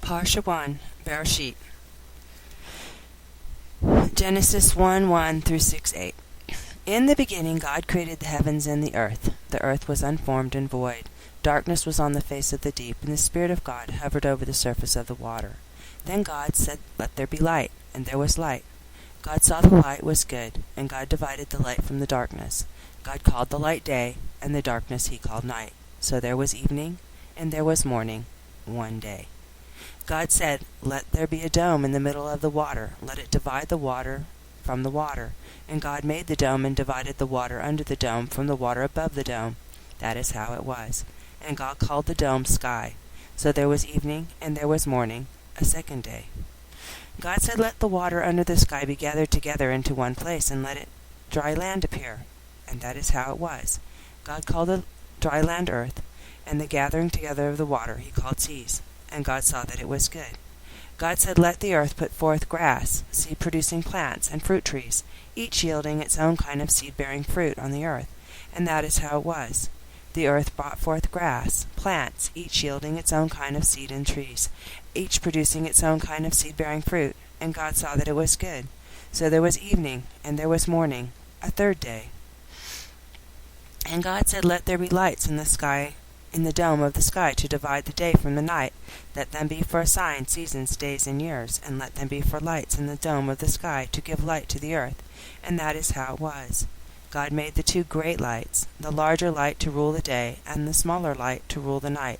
Parsha 1, Briesheet. Genesis 1:1 through 6:8. In the beginning God created the heavens and the earth. The earth was unformed and void. Darkness was on the face of the deep, and the Spirit of God hovered over the surface of the water. Then God said, "Let there be light," and there was light. God saw the light was good, and God divided the light from the darkness. God called the light day, and the darkness he called night. So there was evening, and there was morning, one day. God said, "Let there be a dome in the middle of the water. Let it divide the water from the water." And God made the dome and divided the water under the dome from the water above the dome. That is how it was. And God called the dome sky. So there was evening, and there was morning, a second day. God said, "Let the water under the sky be gathered together into one place, and let it dry land appear." And that is how it was. God called the dry land earth, and the gathering together of the water he called seas. And God saw that it was good. God said, "Let the earth put forth grass, seed-producing plants, and fruit trees, each yielding its own kind of seed-bearing fruit on the earth." And that is how it was. The earth brought forth grass, plants, each yielding its own kind of seed and trees, each producing its own kind of seed-bearing fruit. And God saw that it was good. So there was evening, and there was morning, a third day. And God said, "Let there be lights in the sky, in the dome of the sky, to divide the day from the night. Let them be for a sign, seasons, days, and years. And let them be for lights in the dome of the sky, to give light to the earth." And that is how it was. God made the two great lights, the larger light to rule the day, and the smaller light to rule the night,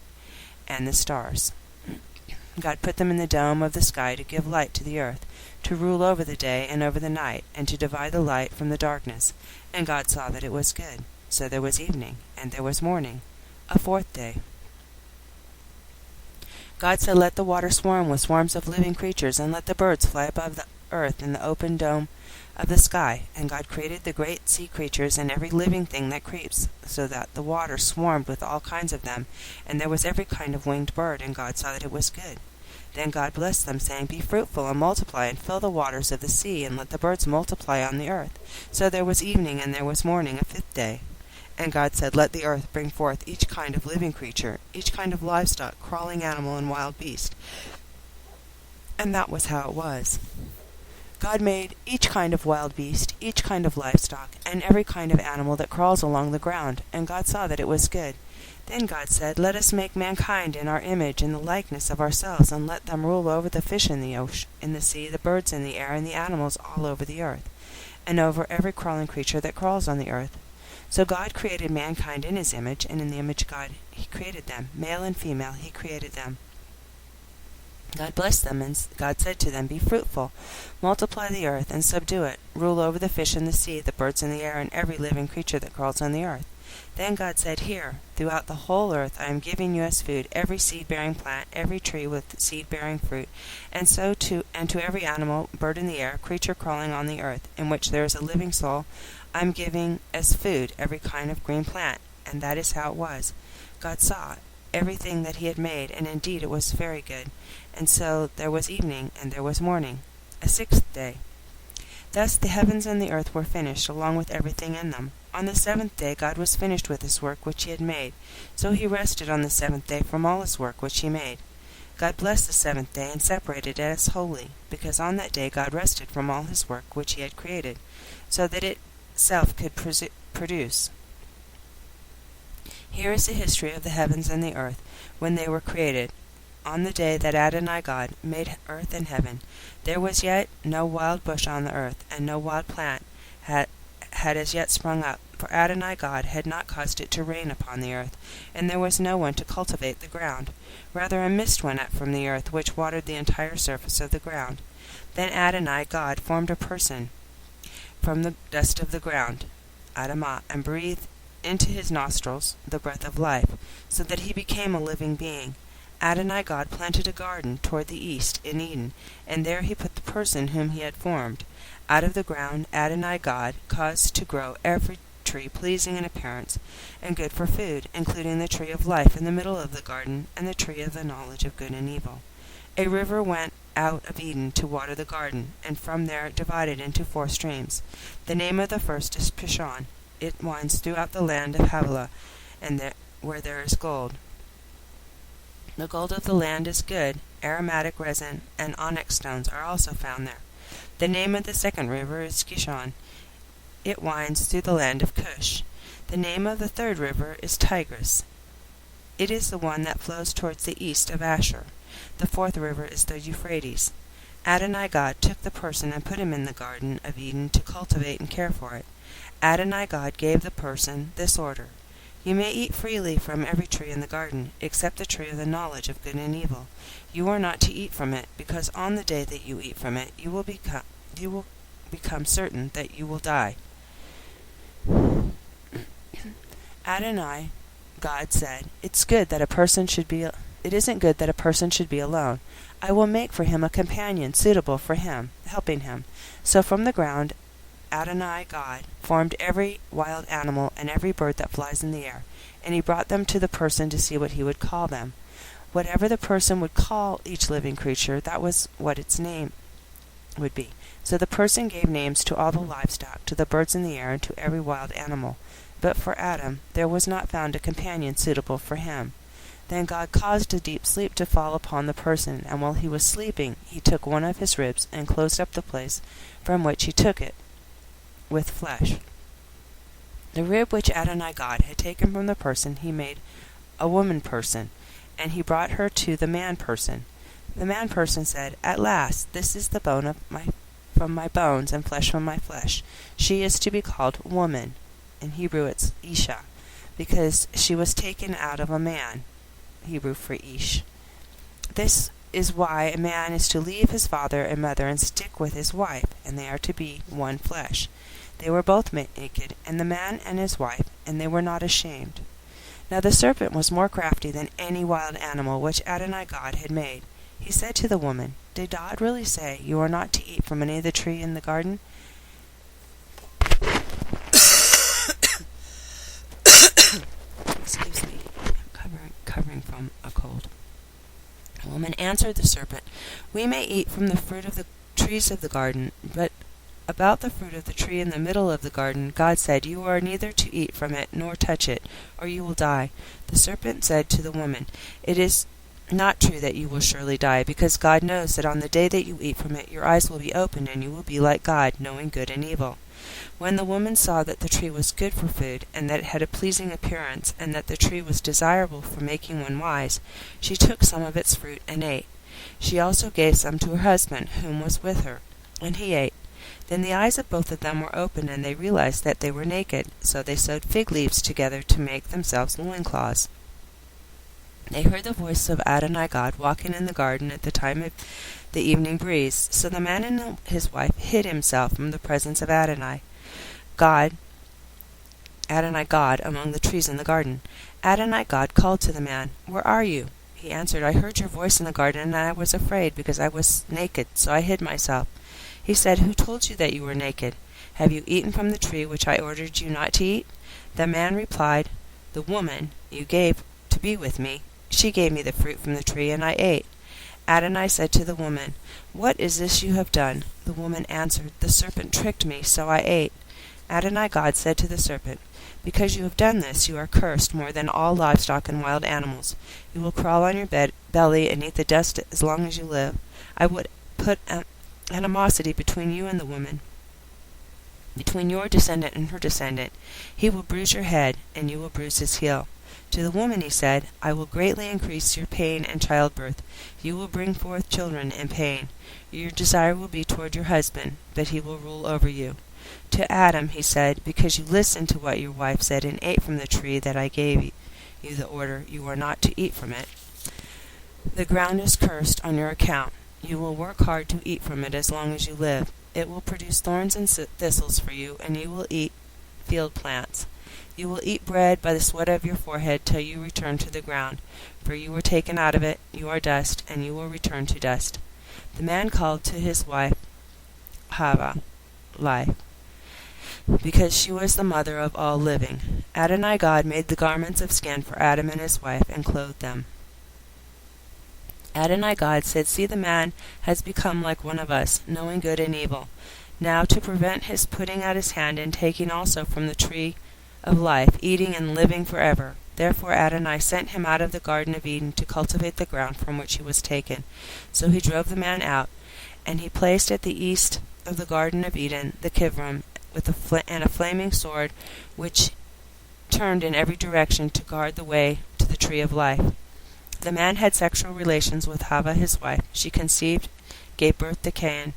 and the stars. God put them in the dome of the sky to give light to the earth, to rule over the day and over the night, and to divide the light from the darkness. And God saw that it was good. So there was evening, and there was morning, a fourth day. God said, "Let the water swarm with swarms of living creatures, and let the birds fly above the earth in the open dome of the sky." And God created the great sea creatures and every living thing that creeps, so that the water swarmed with all kinds of them, and there was every kind of winged bird, and God saw that it was good. Then God blessed them, saying, "Be fruitful and multiply, and fill the waters of the sea, and let the birds multiply on the earth." So there was evening, and there was morning, a fifth day. And God said, "Let the earth bring forth each kind of living creature, each kind of livestock, crawling animal, and wild beast." And that was how it was. God made each kind of wild beast, each kind of livestock, and every kind of animal that crawls along the ground. And God saw that it was good. Then God said, "Let us make mankind in our image, in the likeness of ourselves, and let them rule over the fish in the ocean, in the sea, the birds in the air, and the animals all over the earth, and over every crawling creature that crawls on the earth." So God created mankind in his image, and in the image of God he created them. Male and female he created them. God blessed them, and God said to them, "Be fruitful, multiply the earth, and subdue it. Rule over the fish in the sea, the birds in the air, and every living creature that crawls on the earth." Then God said, "Here, throughout the whole earth I am giving you as food every seed-bearing plant, every tree with seed-bearing fruit, and to every animal, bird in the air, creature crawling on the earth, in which there is a living soul, I am giving as food every kind of green plant." And that is how it was. God saw everything that he had made, and indeed it was very good. And so there was evening, and there was morning, a sixth day. Thus the heavens and the earth were finished, along with everything in them. On the seventh day God was finished with his work which he had made. So he rested on the seventh day from all his work which he made. God blessed the seventh day and separated it as holy, because on that day God rested from all his work which he had created, so that it itself could produce. Here is the history of the heavens and the earth when they were created. On the day that Adonai God made earth and heaven, there was yet no wild bush on the earth, and no wild plant had as yet sprung up, for Adonai God had not caused it to rain upon the earth, and there was no one to cultivate the ground. Rather a mist went up from the earth, which watered the entire surface of the ground. Then Adonai God formed a person from the dust of the ground, Adamah, and breathed into his nostrils the breath of life, so that he became a living being. Adonai God planted a garden toward the east in Eden, and there he put the person whom he had formed. Out of the ground Adonai God caused to grow every tree pleasing in appearance and good for food, including the tree of life in the middle of the garden, and the tree of the knowledge of good and evil. A river went out of Eden to water the garden, and from there it divided into 4 streams. The name of the first is Pishon. It winds throughout the land of Havilah, and where there is gold. The gold of the land is good, aromatic resin, and onyx stones are also found there. The name of the second river is Gishon. It winds through the land of Cush. The name of the third river is Tigris. It is the one that flows towards the east of Ashur. The fourth river is the Euphrates. Adonai God took the person and put him in the Garden of Eden to cultivate and care for it. Adonai God gave the person this order: You may eat freely from every tree in the garden, except the tree of the knowledge of good and evil. You are not to eat from it, because on the day that you eat from it, you will become certain that you will die. Adonai God said, It isn't good that a person should be alone. I will make for him a companion suitable for him, helping him. So from the ground Adonai God formed every wild animal and every bird that flies in the air, and he brought them to the person to see what he would call them. Whatever the person would call each living creature, that was what its name would be. So the person gave names to all the livestock, to the birds in the air, and to every wild animal. But for Adam there was not found a companion suitable for him. Then God caused a deep sleep to fall upon the person, and while he was sleeping, he took one of his ribs and closed up the place from which he took it with flesh. The rib which Adonai God had taken from the person he made a woman person, and he brought her to the man person. The man person said, At last, this is the bone from my bones and flesh from my flesh. She is to be called woman. In Hebrew it's Isha, because she was taken out of a man. Hebrew for Ish. This is why a man is to leave his father and mother and stick with his wife, and they are to be one flesh. They were both naked, and the man and his wife, and they were not ashamed. Now the serpent was more crafty than any wild animal which Adonai God had made. He said to the woman, Did God really say, You are not to eat from any of the tree in the garden? Excuse me, I'm recovering from a cold. The woman answered the serpent, We may eat from the fruit of the trees of the garden, but about the fruit of the tree in the middle of the garden, God said, You are neither to eat from it nor touch it, or you will die. The serpent said to the woman, It is not true that you will surely die, because God knows that on the day that you eat from it, your eyes will be opened, and you will be like God, knowing good and evil. When the woman saw that the tree was good for food, and that it had a pleasing appearance, and that the tree was desirable for making one wise, she took some of its fruit and ate. She also gave some to her husband, whom was with her, and he ate. Then the eyes of both of them were opened, and they realized that they were naked, so they sewed fig leaves together to make themselves loincloths. They heard the voice of Adonai God walking in the garden at the time of the evening breeze. So the man and his wife hid himself from the presence of Adonai God, among the trees in the garden. Adonai God called to the man, Where are you? He answered, I heard your voice in the garden, and I was afraid, because I was naked, so I hid myself. He said, Who told you that you were naked? Have you eaten from the tree which I ordered you not to eat? The man replied, The woman you gave to be with me, she gave me the fruit from the tree, and I ate. Adonai said to the woman, What is this you have done? The woman answered, The serpent tricked me, so I ate. Adonai God said to the serpent, Because you have done this, you are cursed more than all livestock and wild animals. You will crawl on your belly and eat the dust as long as you live. I would put animosity between you and the woman, between your descendant and her descendant. He will bruise your head, and you will bruise his heel. To the woman he said, I will greatly increase your pain and childbirth. You will bring forth children in pain. Your desire will be toward your husband, but he will rule over you. To Adam he said, Because you listened to what your wife said and ate from the tree that I gave you the order, you are not to eat from it. The ground is cursed on your account. You will work hard to eat from it as long as you live. It will produce thorns and thistles for you, and you will eat field plants. You will eat bread by the sweat of your forehead till you return to the ground, for you were taken out of it, you are dust, and you will return to dust. The man called to his wife Hava, life, because she was the mother of all living. Adonai God made the garments of skin for Adam and his wife, and clothed them. Adonai God said, See, the man has become like one of us, knowing good and evil. Now to prevent his putting out his hand and taking also from the tree of life, eating and living forever, Therefore Adonai sent him out of the Garden of Eden to cultivate the ground from which he was taken. So he drove the man out, and he placed at the east of the Garden of Eden the Kivrim, with a flaming sword, which turned in every direction to guard the way to the tree of life. The man had sexual relations with Hava his wife. She conceived, gave birth to Cain,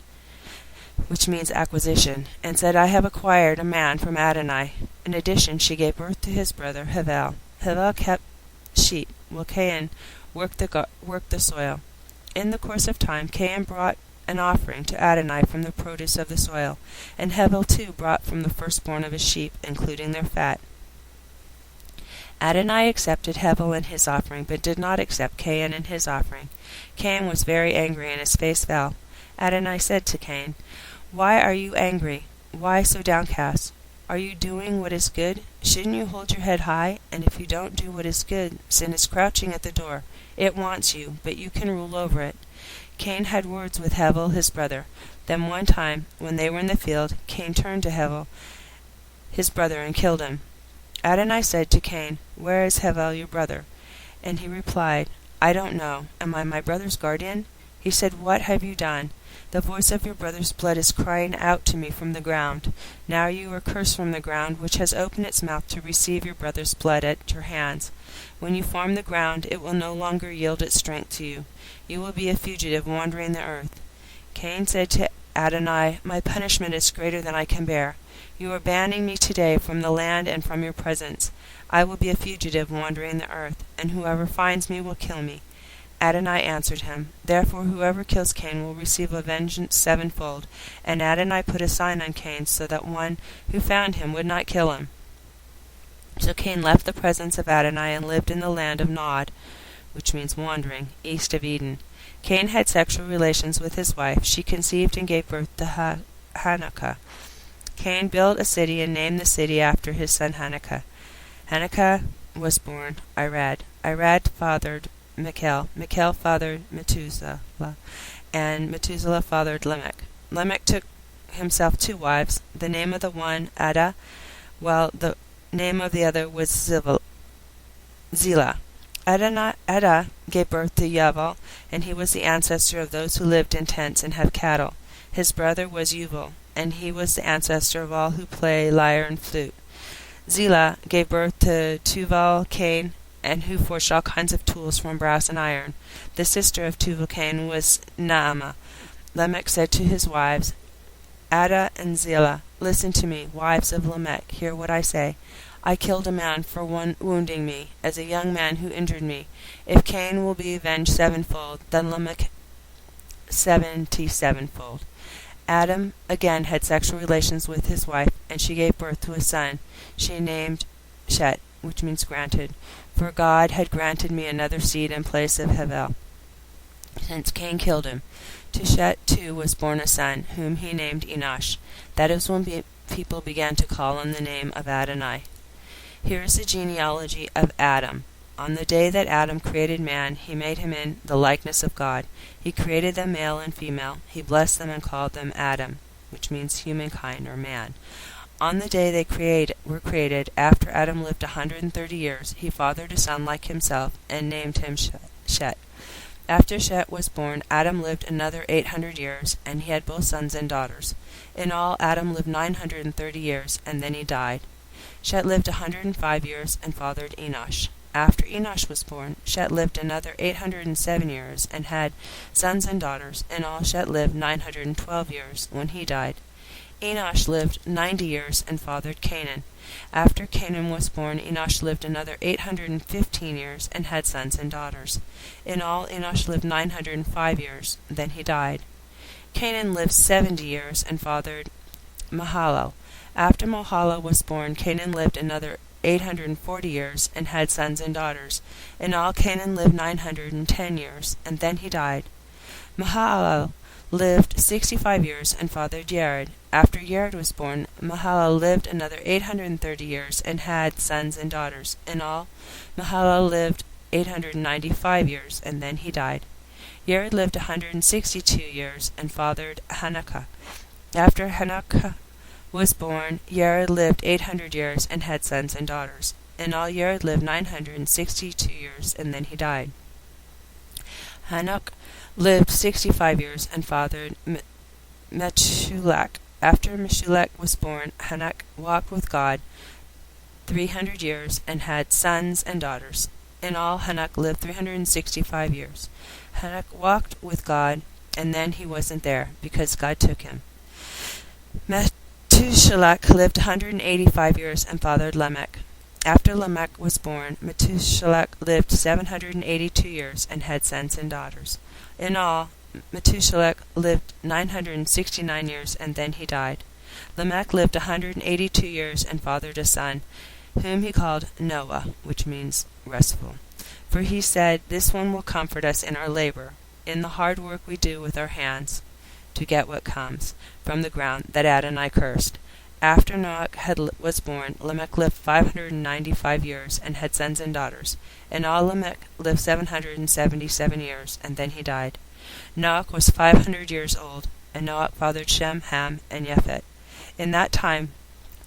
which means acquisition, and said, I have acquired a man from Adonai. In addition, she gave birth to his brother Hevel. Hevel kept sheep, while Cain worked the soil. In the course of time, Cain brought an offering to Adonai from the produce of the soil, and Hevel too brought from the firstborn of his sheep, including their fat. Adonai accepted Hevel and his offering, but did not accept Cain and his offering. Cain was very angry, and his face fell. Adonai said to Cain, Why are you angry? Why so downcast? Are you doing what is good? Shouldn't you hold your head high? And if you don't do what is good, sin is crouching at the door. It wants you, but you can rule over it. Cain had words with Hevel his brother. Then one time, when they were in the field, Cain turned to Hevel his brother and killed him. Adonai said to Cain, Where is Hevel your brother? And he replied, I don't know. Am I my brother's guardian? He said, What have you done? The voice of your brother's blood is crying out to me from the ground. Now you are cursed from the ground, which has opened its mouth to receive your brother's blood at your hands. When you form the ground, it will no longer yield its strength to you. You will be a fugitive wandering the earth. Cain said to Adonai, My punishment is greater than I can bear. You are banning me today from the land and from your presence. I will be a fugitive wandering the earth, and whoever finds me will kill me. Adonai answered him, Therefore whoever kills Cain will receive a vengeance sevenfold. And Adonai put a sign on Cain, so that one who found him would not kill him. So Cain left the presence of Adonai and lived in the land of Nod, which means wandering, east of Eden. Cain had sexual relations with his wife. She conceived and gave birth to Hanukkah. Cain built a city and named the city after his son Hanukkah. Hanukkah was born Irad. Irad fathered Michal. Michal fathered Methuselah, and Methuselah fathered Lamech. Lamech took himself 2 wives. The name of the one Ada, while the name of the other was Zillah. Ada gave birth to Yavel, and he was the ancestor of those who lived in tents and have cattle. His brother was Yuval, and he was the ancestor of all who play lyre and flute. Zillah gave birth to Tuval Cain, and who forged all kinds of tools from brass and iron. The sister of Tuval Cain was Naamah. Lamech said to his wives, Ada and Zillah, Listen to me, wives of Lamech, hear what I say. I killed a man for wounding me, as a young man who injured me. If Cain will be avenged sevenfold, then Lamech 77-fold. Adam again had sexual relations with his wife, and she gave birth to a son. She named Shet, which means granted, for God had granted me another seed in place of Hevel, since Cain killed him. To Shet too was born a son, whom he named Enosh. That is when people began to call on the name of Adonai. Here is the genealogy of Adam. On the day that Adam created man, he made him in the likeness of God. He created them male and female. He blessed them and called them Adam, which means humankind or man. On the day they were created, after Adam lived 130 years, he fathered a son like himself and named him Shet. After Shet was born, Adam lived another 800 years, and he had both sons and daughters. In all, Adam lived 930 years, and then he died. Shet lived 105 years and fathered Enosh. After Enosh was born, Shet lived another 807 years and had sons and daughters. In all, Shet lived 912 years when he died. Enosh lived 90 years and fathered Canaan. After Canaan was born, Enosh lived another 815 years and had sons and daughters. In all, Enosh lived 905 years. Then he died. Canaan lived 70 years and fathered Mahalalel. After Mahalalel was born, Canaan lived another 840 years and had sons and daughters. In all, Canaan lived 910 years, and then he died. Mahalalel lived 65 years and fathered Yared. After Yared was born, Mahalalel lived another 830 years and had sons and daughters. In all, Mahalalel lived 895 years, and then he died. Yared lived 162 years and fathered Hanukkah. After Hanukkah was born, Yared lived 800 years and had sons and daughters. In all, Yared lived 962 years, and then he died. Hanok lived 65 years and fathered Meshulach. After Meshulach was born, Hanok walked with God 300 years and had sons and daughters. In all, Hanok lived 365 years. Hanok walked with God, and then he wasn't there, because God took him. Methuselah lived 185 years and fathered Lamech. After Lamech was born, Methuselah lived 782 years and had sons and daughters. In all, Methuselah lived 969 years, and then he died. Lamech lived 182 years and fathered a son, whom he called Noah, which means restful. For he said, "This one will comfort us in our labor, in the hard work we do with our hands, to get what comes from the ground that Adonai cursed." After Noah was born, Lamech lived 595 years and had sons and daughters. In all, Lamech lived 777 years, and then he died. Noah was 500 years old, and Noah fathered Shem, Ham, and Japheth. In that time,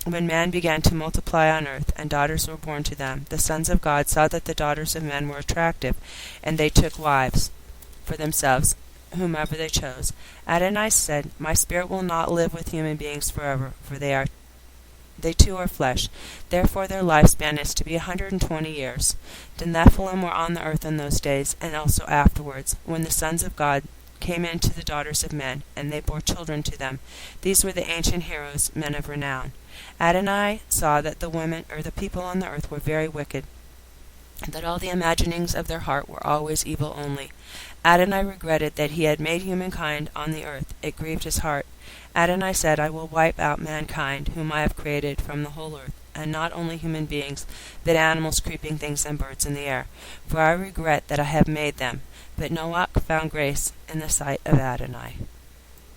when man began to multiply on earth, and daughters were born to them, the sons of God saw that the daughters of men were attractive, and they took wives for themselves, whomever they chose. Adonai said, "My spirit will not live with human beings forever, for they too are flesh. Therefore their lifespan is to be 120 years. The Nephilim were on the earth in those days, and also afterwards, when the sons of God came in to the daughters of men, and they bore children to them. These were the ancient heroes, men of renown. Adonai saw that the women, or the people on the earth, were very wicked, that all the imaginings of their heart were always evil only. Adonai regretted that he had made humankind on the earth. It grieved his heart. Adonai said, "I will wipe out mankind, whom I have created from the whole earth, and not only human beings, but animals, creeping things, and birds in the air. For I regret that I have made them." But Noah found grace in the sight of Adonai.